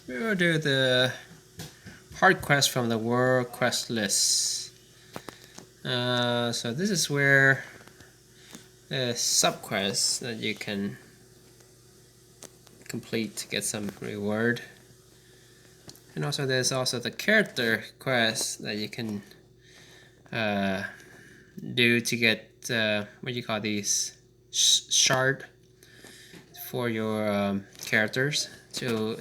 We will do the hard quest from the world quest list. So this is where the sub quests that you can complete to get some reward. And also there's also the character quest that you can do to get what you call these shard for your characters to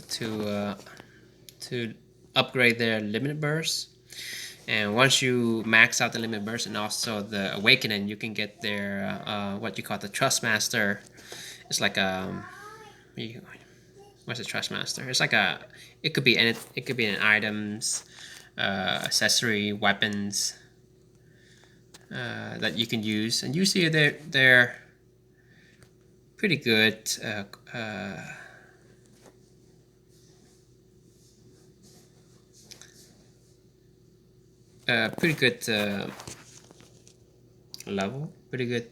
upgrade their limit burst. And once you max out the limit burst and also the awakening, you can get their what you call the trust master. It's like what's a trust master? It's like it could be in items, accessory, weapons that you can use, and usually they're pretty good. Pretty good level, pretty good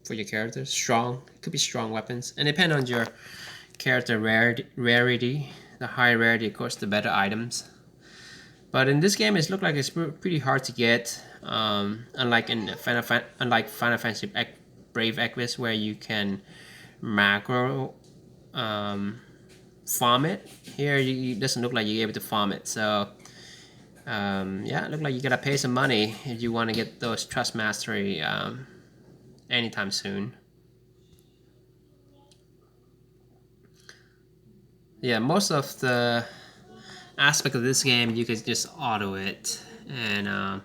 for your characters. Strong, it could be strong weapons, and depend on your character rarity. The higher rarity, of course, the better items. But in this game, it looks like it's pretty hard to get. Unlike Final Fantasy Brave Exvius, where you can macro farm it. Here, it doesn't look like you're able to farm it. So yeah, it looks like you gotta pay some money if you want to get those trust mastery anytime soon. Yeah, most of the aspect of this game you can just auto it, and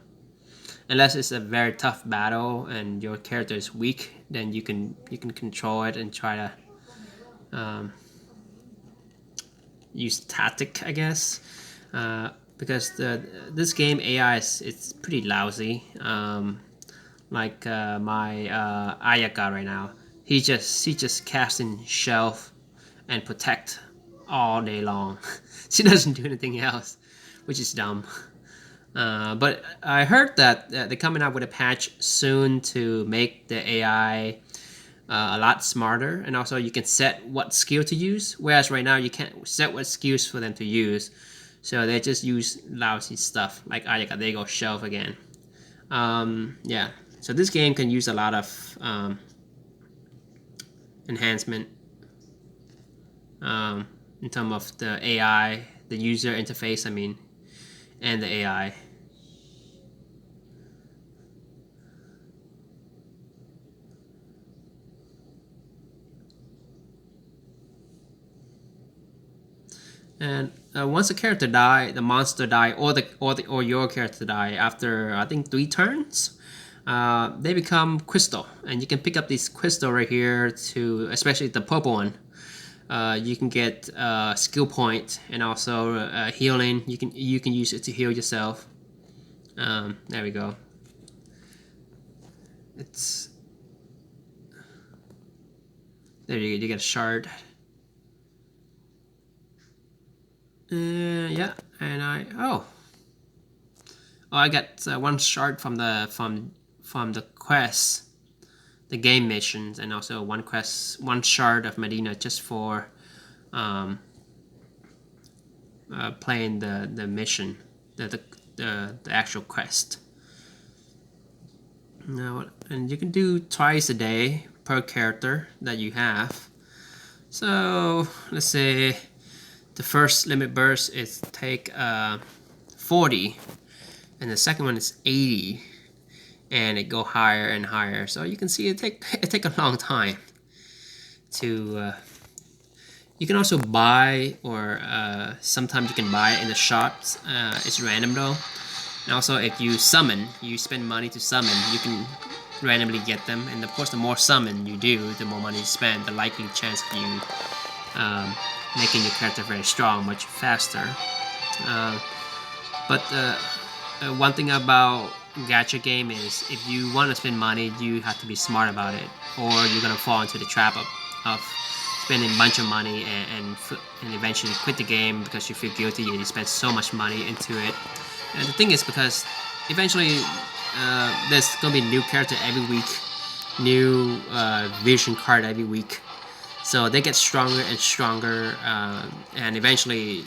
unless it's a very tough battle and your character is weak, then you can control it and try to use tactic, I guess. Because this game AI it's pretty lousy. Like my Ayaka right now, he just casting shelf and protect all day long. She doesn't do anything else, which is dumb. But I heard that they're coming out with a patch soon to make the AI a lot smarter, and also you can set what skill to use, whereas right now you can't set what skills for them to use. So they just use lousy stuff like Ayaka. They go shelf again. Yeah, so this game can use a lot of enhancement in terms of the AI, the user interface, I mean, and the AI. And once a character die, the monster die, or your character die after I think 3 turns, they become crystal, and you can pick up this crystal right here to, especially the purple one. You can get skill point and also healing. You can use it to heal yourself. There we go. It's there you get a shard. Yeah, and I got 1 shard from the quest, the game missions, and also 1 shard of Medina just for playing the mission, the actual quest. Now, and you can do twice a day per character that you have. So let's say the first limit burst is take 40, and the second one is 80, and it go higher and higher. So you can see it take a long time to. You can also buy, or sometimes you can buy it in the shops. It's random though. And also, if you summon, you spend money to summon, you can randomly get them. And of course, the more summon you do, the more money you spend, the likely chance of you making your character very strong much faster. But one thing about gacha game is if you want to spend money, you have to be smart about it, or you're gonna fall into the trap of spending a bunch of money and eventually quit the game because you feel guilty and you spend so much money into it. And the thing is, because eventually there's gonna be a new character every week, new vision card every week. So they get stronger and stronger, and eventually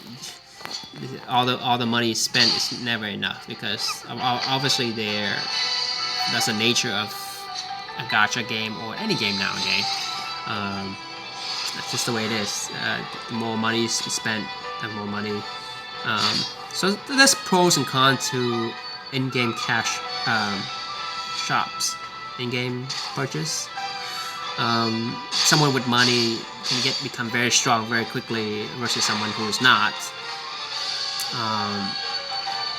all the money spent is never enough, because obviously that's the nature of a gacha game or any game nowadays. That's just the way it is. The more money is spent, the more money. So there's pros and cons to in-game cash shops, in-game purchase. Someone with money can become very strong very quickly versus someone who is not.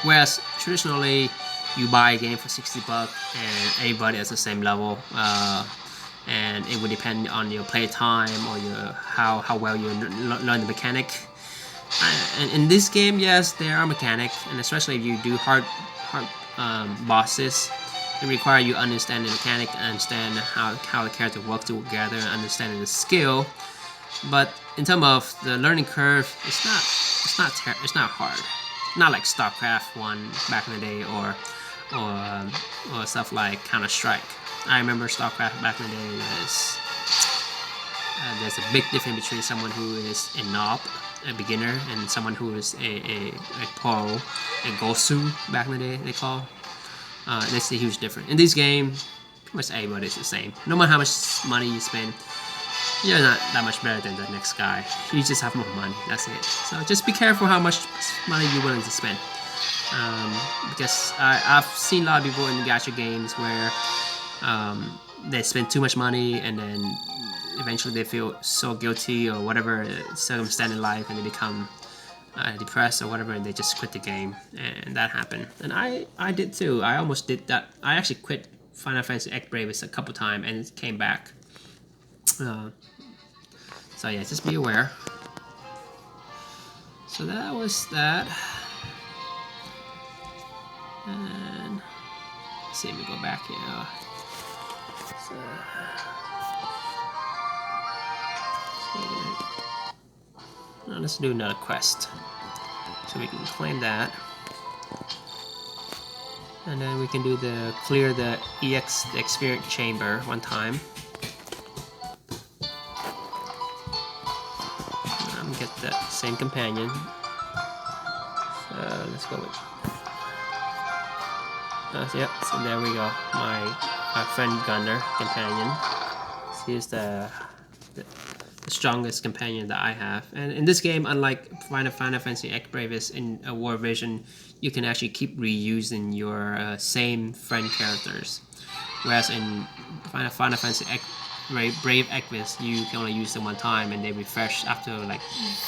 Whereas traditionally, you buy a game for $60 and everybody is the same level, and it would depend on your play time or your how well you learn the mechanic. And in this game, yes, there are mechanics, and especially if you do hard bosses, it requires you understand the mechanic, understand how the character work together, and understanding the skill. But in terms of the learning curve, it's not hard. Not like StarCraft 1 back in the day, or stuff like Counter-Strike. I remember StarCraft back in the day was there's a big difference between someone who is a noob, a beginner, and someone who is a pro, a gosu back in the day they call. That's a huge difference. In this game, pretty much everybody is the same. No matter how much money you spend, you're not that much better than the next guy. You just have more money. That's it. So just be careful how much money you're willing to spend. Because I've seen a lot of people in gacha games where they spend too much money and then eventually they feel so guilty or whatever circumstance in life, and they become depressed or whatever, and they just quit the game. And that happened. And I did too. I almost did that. I actually quit Final Fantasy X Bravely a couple times and came back. So yeah, just be aware. So that was that. And let's see if we go back here. So, now let's do another quest. So we can claim that. And then we can do clear the experience chamber one time. Get that same companion. So let's go with. Yep. So there we go. My friend Gunner companion. He's the strongest companion that I have. And in this game, unlike Final Fantasy X Bravely in a War Vision, you can actually keep reusing your same friend characters. Whereas in Final Fantasy X Brave Equus, you can only use them one time and they refresh after like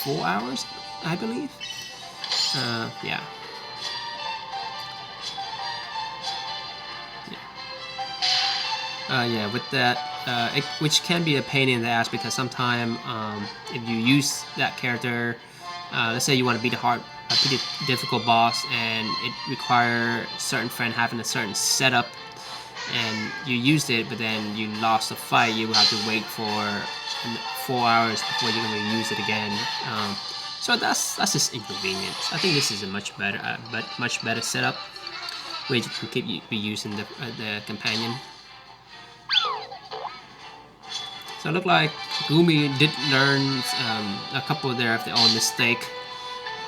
4 hours, I believe. Yeah. Yeah, with that, which can be a pain in the ass, because sometimes if you use that character, let's say you want to beat a pretty difficult boss, and it requires certain friend having a certain setup, and you used it, but then you lost the fight, you will have to wait for 4 hours before you can reuse it again. So that's just inconvenient. I think this is a much better setup, where you can keep reusing the companion. So it looked like Gumi did learn a couple of their own mistake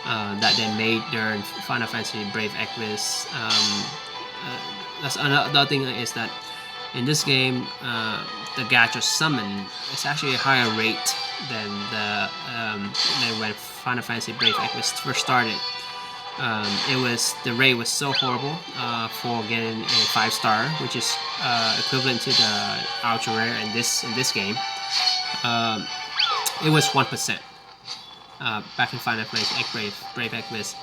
that they made during Final Fantasy Brave Equus. That's another thing is that in this game, the gacha summon is actually a higher rate than when Final Fantasy Brave Equus first started. The rate was so horrible for getting a 5-star, which is equivalent to the ultra rare in this game. It was 1% back in Final Fantasy X Brave Equus.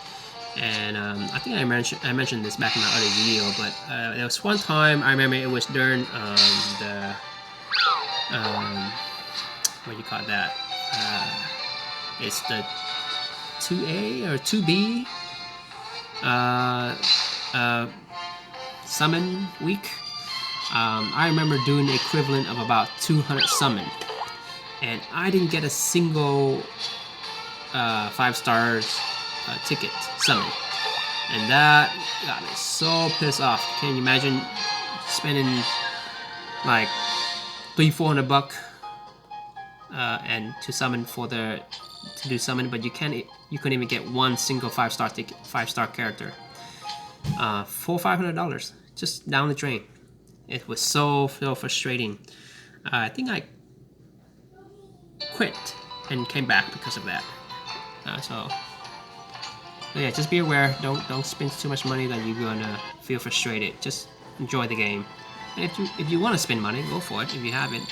And I think I mentioned this back in my other video, but there was one time I remember it was during what do you call that? It's the 2A or 2B summon week. I remember doing the equivalent of about 200 summon, and I didn't get a single 5 stars ticket summon, and that got me so pissed off. Can you imagine spending like $300-400 and to summon to do summon, but you couldn't even get one single 5-star character for $500 just down the drain. It was so frustrating. I think I quit and came back because of that. So yeah, just be aware. Don't spend too much money that you're gonna feel frustrated. Just enjoy the game. And if you want to spend money, go for it if you have it.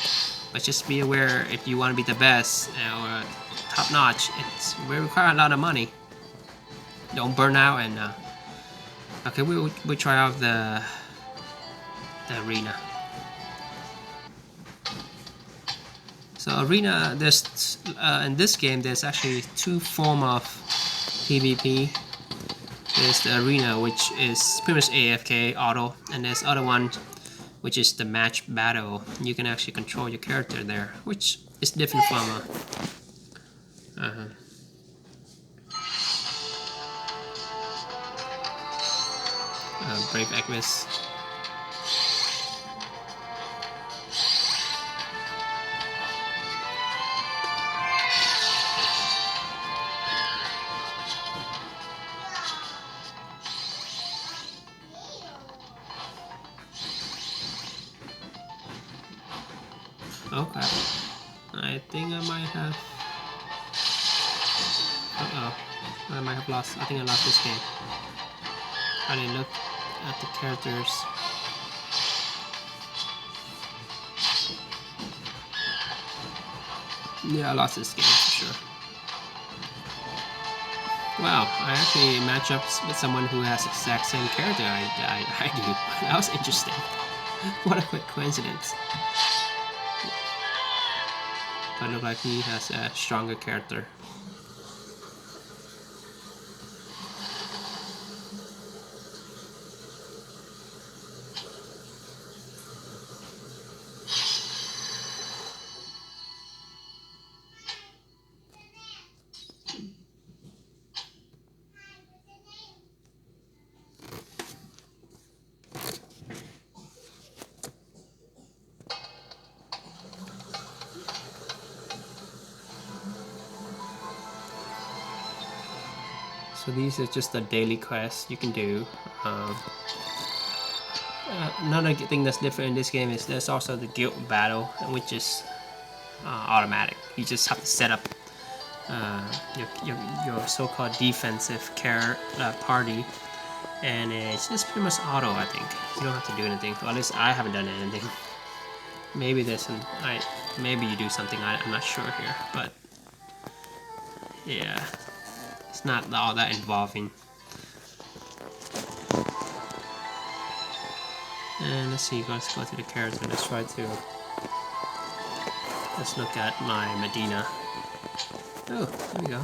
But just be aware, if you want to be the best or top notch, it will require a lot of money. Don't burn out. And okay, we'll try out the arena. So arena, there's in this game there's actually two forms of PvP. There's the arena, which is pretty much AFK auto, and there's other one which is the match battle. You can actually control your character there, which is different from Brave Agnes. Okay, I think I might have. I might have lost. I think I lost this game. I didn't look at the characters. Yeah, I lost this game for sure. Wow, I actually match up with someone who has the exact same character I do. That was interesting. What a quick coincidence. But it looks like he has a stronger character. So these are just the daily quests you can do. Another thing that's different in this game is there's also the guild battle, which is automatic. You just have to set up your so-called defensive party, and it's just pretty much auto. I think you don't have to do anything. Well, at least I haven't done anything. Maybe there's some. Maybe you do something. I'm not sure here, but yeah. It's not all that involving. And let's see, let's go to the character. Let's look at my Medina. Oh, there we go.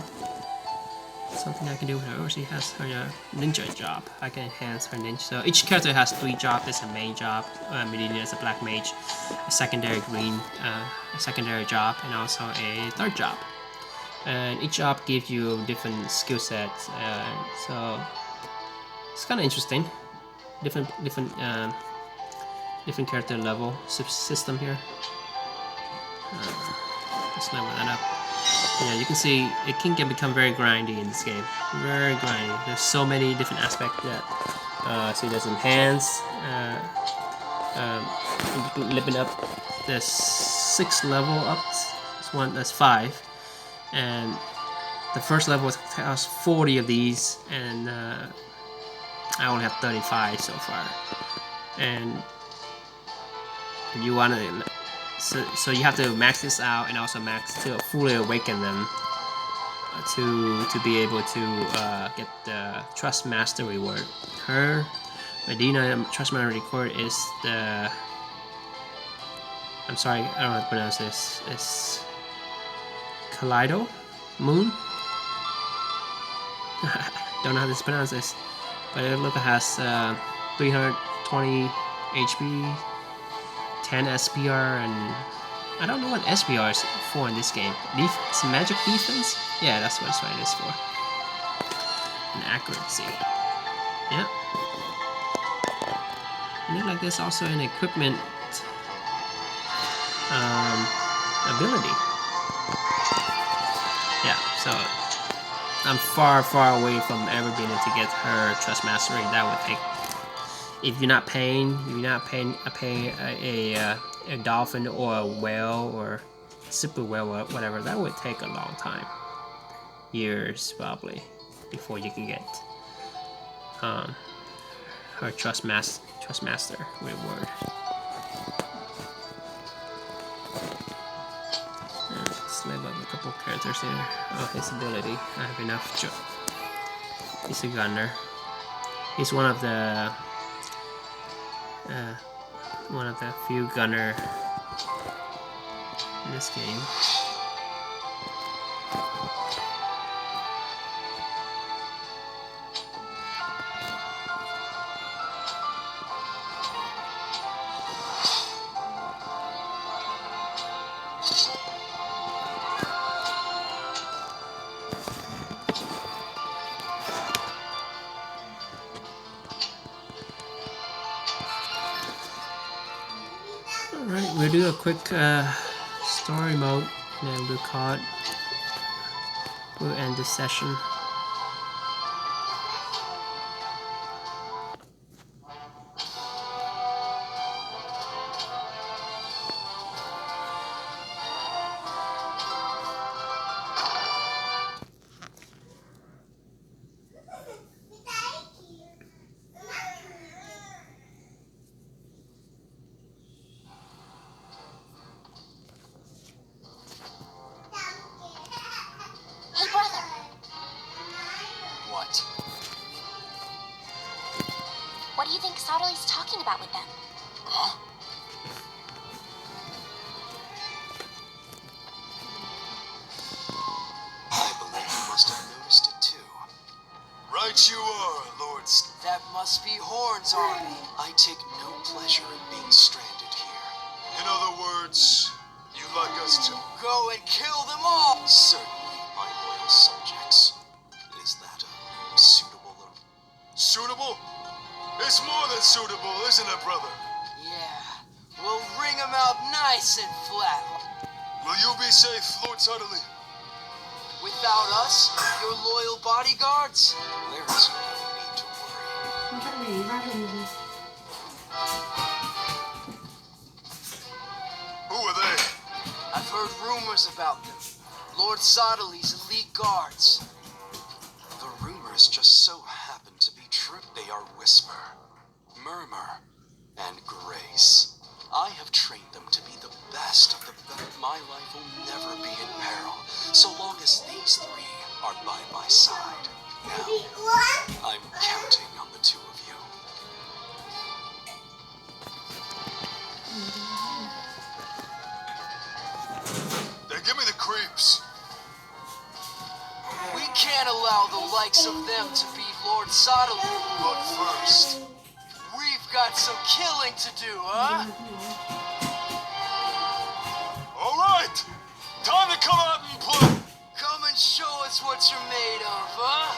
Something I can do with her. Oh, she has her ninja job. I can enhance her ninja. So each character has 3 jobs. There's a main job. Medina is a black mage. A secondary a secondary job, and also a third job. And each job gives you different skill sets, so it's kind of interesting. Different character level system here. Let's level that up. Yeah, you can see it can become very grindy in this game. Very grindy. There's so many different aspects that. See, there's enhance, living up. There's 6 level ups. That's 5. And the first level has 40 of these, and I only have 35 so far. And you want to, so you have to max this out, and also max to fully awaken them to be able to get the Trust Master reward. Her Medina Trust Master reward is the. I'm sorry, I don't know how to pronounce this. It's Kaleido Moon. Don't know how to pronounce this, but it looks like it has 320 HP, 10 SPR, and I don't know what SPR is for in this game. It's magic defense? Yeah, that's what it is for. And accuracy. Yeah. And then like there's also an equipment ability. Yeah, so I'm far away from ever being able to get her trust mastery. That would take, if you're not paying a dolphin or a whale or super whale or whatever, that would take a long time, years probably, before you can get her trust master reward. Let's level up a couple characters here. Oh, his ability. I have enough. He's a gunner. He's one of the few gunner in this game. Alright, we'll do a quick story mode, and then we'll end this session. Hey, brother. What? What do you think Soderly's talking about with them? Huh? I believe you must have noticed it too. Right you are, Lord. That must be Horn's army. I take no pleasure in being stranded here. In other words, you'd like us to Go and kill them all! certainly, my loyal subjects. Is that a suitable? Suitable? It's more than suitable, isn't it, brother? Yeah, we'll wring them out nice and flat. Will you be safe, Lord Sutherly? Without us, your loyal bodyguards? There is no need to worry. Who are they? I've heard rumors about them. Lord Soderly's elite guards. The rumors just so happen to be true. They are Whisper, Murmur, and Grace. I have trained them to be the best of the best. My life will never be in peril, so long as these three are by my side. Now, I'm counting on the two of you. They give me the creeps. We can't allow the likes of them to beat Lord Soderly. But first, We've got some killing to do, huh? all right, time to come out and play. Come and show us what you're made of, huh?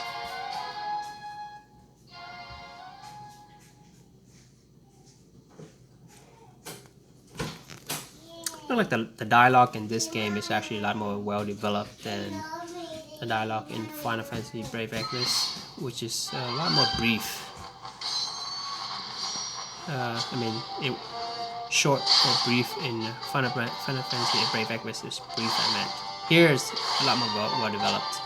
I feel like the dialogue in this game is actually a lot more well developed than the dialogue in Final Fantasy Brave Exvius, which is a lot more brief. Short or brief in Final Fantasy Brave Exvius is brief, I meant. Here is a lot more well developed.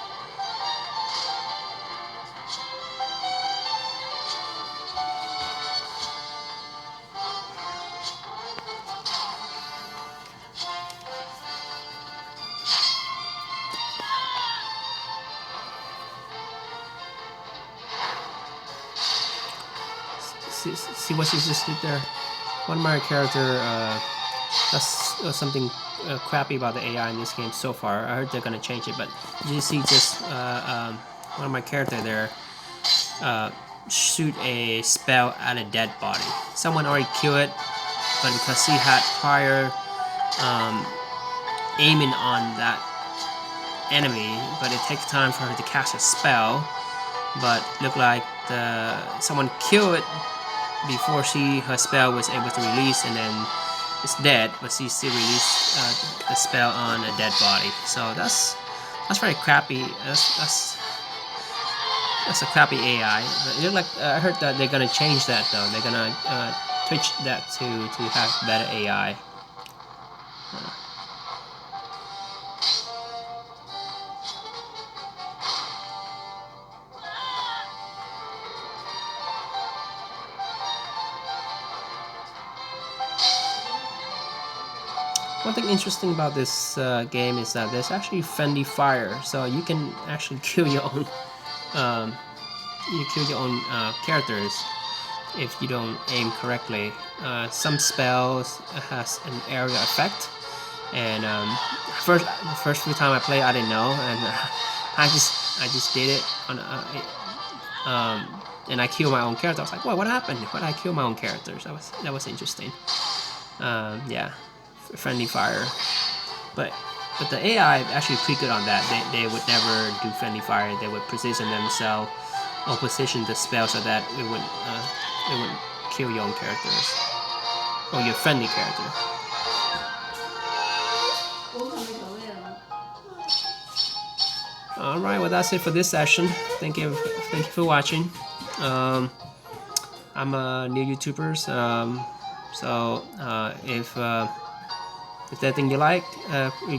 See what she just did there? One of my character does something crappy about the AI in this game so far. I heard they're gonna change it, but you see just one of my character there shoot a spell at a dead body. Someone already killed it, but because he had prior aiming on that enemy, but it takes time for her to cast a spell. But looked like someone killed it before her spell was able to release, and then is dead, but she still released the spell on a dead body. So that's very crappy. That's a crappy AI. But it look like I heard that they're gonna change that though. They're gonna twitch that to have better AI. One thing interesting about this game is that there's actually friendly fire, so you can actually kill your own characters if you don't aim correctly. Some spells has an area effect, and the first few times I played, I didn't know, and I just did it on and I killed my own character. I was like, "What happened? Why did I kill my own characters?" That was interesting. Yeah, friendly fire, but the AI actually pretty good on that. They would never do friendly fire. They would position themselves or position the spell so that it wouldn't kill your own characters or your friendly character. All right, well that's it for this session. Thank you for watching. I'm a new YouTuber, so if there's anything you like,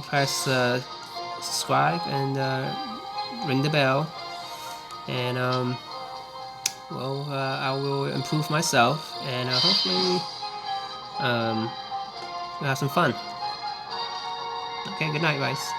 press subscribe and ring the bell, and I will improve myself, and hopefully we'll have some fun. Okay, good night, guys.